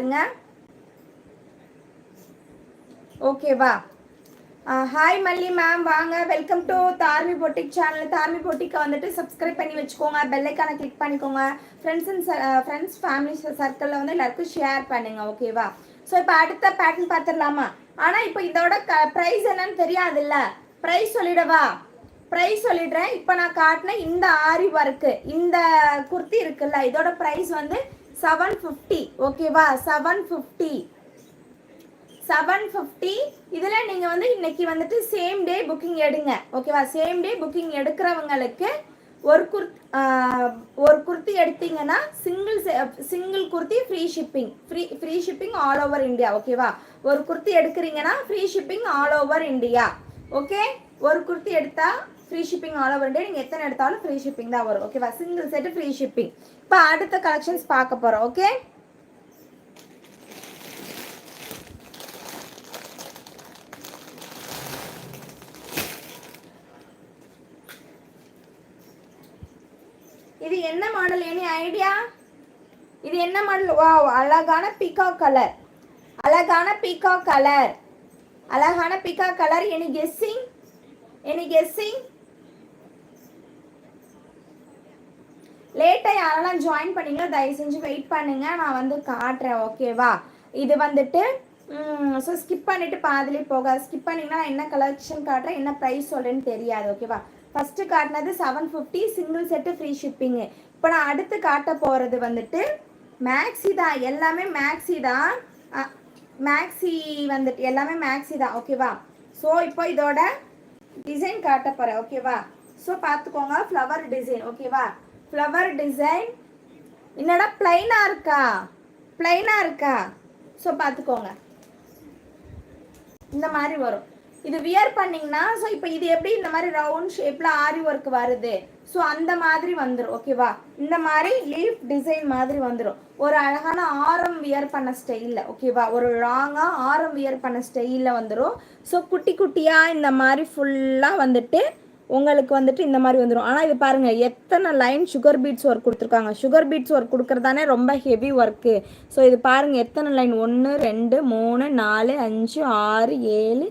பண்ணுங்க. ஓகேவா? Hi Malli ma'am, வாங்க. Welcome to Dharmi boutique channel. Dharmi பொட்டிக்கை வந்துட்டு சப்ஸ்கிரைப் பண்ணி வச்சுக்கோங்க, பெல்லைக்கான கிளிக் பண்ணிக்கோங்க. ஃப்ரெண்ட்ஸ் ஃபேமிலி சர்க்கிளில் வந்து எல்லாருக்கும் ஷேர் பண்ணுங்க. ஓகேவா? ஸோ இப்போ அடுத்த பேட்டர்ன் பார்த்துடலாமா? ஆனால் இப்போ இதோட ப்ரைஸ் என்னன்னு தெரியாதுல்ல. ப்ரைஸ் சொல்லிடவா? ப்ரைஸ் சொல்லிடுறேன். இப்போ நான் காட்டின இந்த ஆரி ஒர்க்கு, இந்த குர்த்தி இருக்குல்ல, இதோட ப்ரைஸ் வந்து 750. ஓகேவா? 750. 750. இதில் நீங்கள் வந்து இன்னைக்கு வந்துட்டு சேம் டே புக்கிங் எடுங்க. ஓகேவா? சேம் டே புக்கிங் எடுக்கிறவங்களுக்கு ஒரு குர்த்தி எடுத்தீங்கன்னா single kurti free shipping all over India. ஓகேவா? ஒரு குர்த்தி எடுக்கிறீங்கன்னா free shipping all over India. Okay, ஒரு குர்த்தி எடுத்தா free shipping all over India. நீங்கள் எத்தனை எடுத்தாலும் ஃப்ரீ ஷிப்பிங் தான் வரும். ஓகேவா? Single set free shipping. இப்போ அடுத்த கலெக்ஷன்ஸ் பார்க்க போகிறோம். ஓகே, இது என்ன மாடல்? Any idea? இது என்ன மாடல்? வாவ், அழகான பீகாக் கலர். அழகான பீகாக் கலர். அழகான பீகாக் கலர். Any guessing? லேட்டாக யாரெல்லாம் ஜாயின் பண்ணீங்களோ தயவு செஞ்சு வெயிட் பண்ணுங்க, நான் வந்து காட்டுறேன். ஓகேவா? இது வந்துட்டு ஸோ ஸ்கிப் பண்ணிவிட்டு பாதிலே போகாது. ஸ்கிப் பண்ணிங்கன்னா என்ன கலெக்ஷன் காட்டுறேன், என்ன ப்ரைஸ் சொல்கிறேன்னு தெரியாது. ஓகேவா? ஃபஸ்ட்டு காட்டினது 750 சிங்கிள் செட்டு ஃப்ரீ ஷிப்பிங்கு. இப்போ நான் அடுத்து காட்ட போகிறது வந்துட்டு மேக்ஸி தான். எல்லாமே மேக்ஸி தான். மேக்ஸி வந்துட்டு எல்லாமே மேக்ஸி தான். ஓகேவா? ஸோ இப்போ இதோட டிசைன் காட்ட போகிறேன். ஓகேவா? ஸோ பார்த்துக்கோங்க, ஃப்ளவர் டிசைன். ஓகேவா? Flower design. என்னடா பிளைனாக இருக்கா? ஸோ பார்த்துக்கோங்க, இந்த மாதிரி வரும். இது வியர் பண்ணிங்கன்னா, ஸோ இப்போ இது எப்படி இந்த மாதிரி ரவுண்ட் ஷேப்பில் ஆரி ஒர்க் வருது, ஸோ அந்த மாதிரி வந்துடும். ஓகேவா? இந்த மாதிரி லீஃப் டிசைன் மாதிரி வந்துடும். ஒரு அழகான ஆரம் வியர் பண்ண ஸ்டைலில். ஓகேவா? ஒரு லாங்காக ஆரம் வியர் பண்ண ஸ்டைலில் வந்துடும். ஸோ குட்டி குட்டியாக இந்த மாதிரி ஃபுல்லாக வந்துட்டு உங்களுக்கு வந்துட்டு இந்த மாதிரி வந்துடும். ஆனால் இது பாருங்கள், எத்தனை லைன் சுகர் பீட்ஸ் ஒர்க் கொடுத்துருக்காங்க. சுகர் பீட்ஸ் ஒர்க் கொடுக்குறதானே ரொம்ப ஹெவி ஒர்க்கு. ஸோ இது பாருங்கள், எத்தனை லைன், 1 2 3 4 5 6 7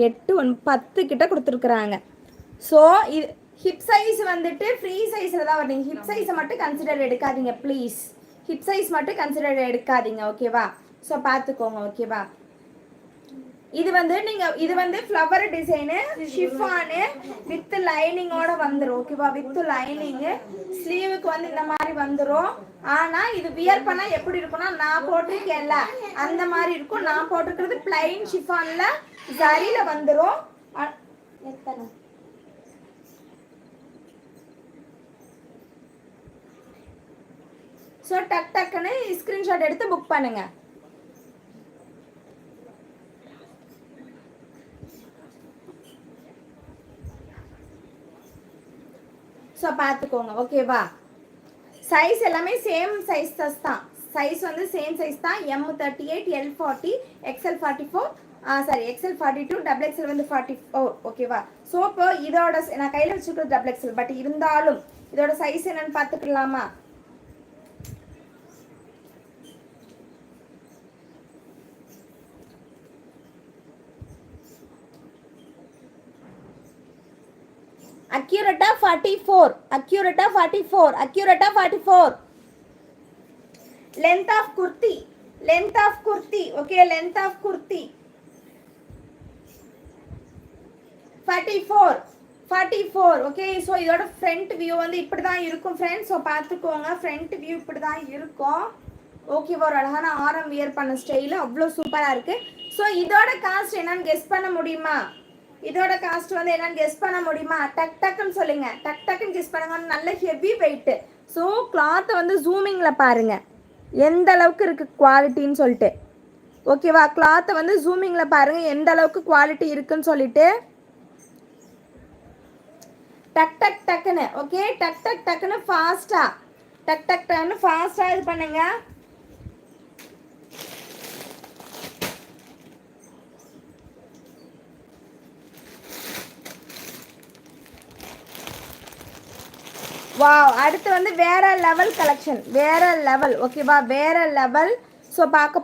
8 9 10 கிட்ட கொடுத்துருக்குறாங்க. ஸோ இது ஹிப் சைஸ் வந்துட்டு ஃப்ரீ சைஸில் தான் வருது. ஹிப் சைஸை மட்டும் கன்சிடர் எடுக்காதீங்க ப்ளீஸ். ஹிப் சைஸ் மட்டும் கன்சிடர் எடுக்காதீங்க. ஓகேவா? ஸோ பார்த்துக்கோங்க. ஓகேவா? இது வந்து ஃப்ளவர் டிசைனு, ஷிஃபானு வித் லைனிங்கோட வந்துடும். ஓகேவா? With lining. ஸ்லீவுக்கு வந்து இந்த மாதிரி வந்துடும். ஆனால் இது வியர் பண்ணால் எப்படி இருக்கும்னா, நான் போட்டிருக்கேன்ல அந்த மாதிரி இருக்கும். நான் போட்டிருக்கிறது பிளைன் ஷிஃபானில் சரியில் வந்துடும். எத்தனை ஸோ டக்குன்னு ஸ்க்ரீன்ஷாட் எடுத்து புக் பண்ணுங்க. ஸோ பார்த்துக்கோங்க. ஓகேவா? சைஸ் எல்லாமே சேம் சைஸ் தான். சைஸ் வந்து சேம் சைஸ் தான். M38, L40, XL44, XL42, XXL வந்து 44. ஓகேவா? ஸோ இப்போ இதோட நான் கையில் வச்சுருக்கிறது XXL, பட் இருந்தாலும் இதோட சைஸ் என்னன்னு பார்த்துக்கலாமா? Accurate 44. Length of kurti. Okay, length of kurti 44. Okay, so இதோட ஃப்ரண்ட் வியூ வந்து இப்படி தான் இருக்கும் ஃப்ரெண்ட்ஸ். ஸோ பார்த்துக்கோங்க, ஃப்ரண்ட் வியூ இப்படி தான் இருக்கும். ஓகேவா? ஒரு அழகான ஆரம் வியர் பண்ண ஸ்டைலு அவ்வளோ சூப்பராக இருக்குது. ஸோ இதோட காஸ்ட் என்னன்னு கெஸ் பண்ண முடியுமா? இதோட காஸ்ட் வந்து என்னன்னு கெஸ் பண்ண முடியுமா? டக்குன்னு சொல்லுங்க. டக்குன்னு கெஸ் பண்ணுங்க. நல்ல ஹெவி வெயிட்டு. ஸோ கிளாத்தை வந்து ஜூமிங்கில் பாருங்கள் எந்த அளவுக்கு இருக்குது குவாலிட்டின்னு சொல்லிட்டு. ஓகேவா? கிளாத்தை வந்து ஜூமிங்கில் பாருங்கள் எந்த அளவுக்கு குவாலிட்டி இருக்குன்னு சொல்லிட்டு. டக்குன்னு. ஓகே, டக்குன்னு ஃபாஸ்ட்டாக இது பண்ணுங்க. வாவ், அடுத்து வந்து வேற லெவல் கலெக்ஷன். ஓகேவா? வேற லெவல். ஸோ பார்க்க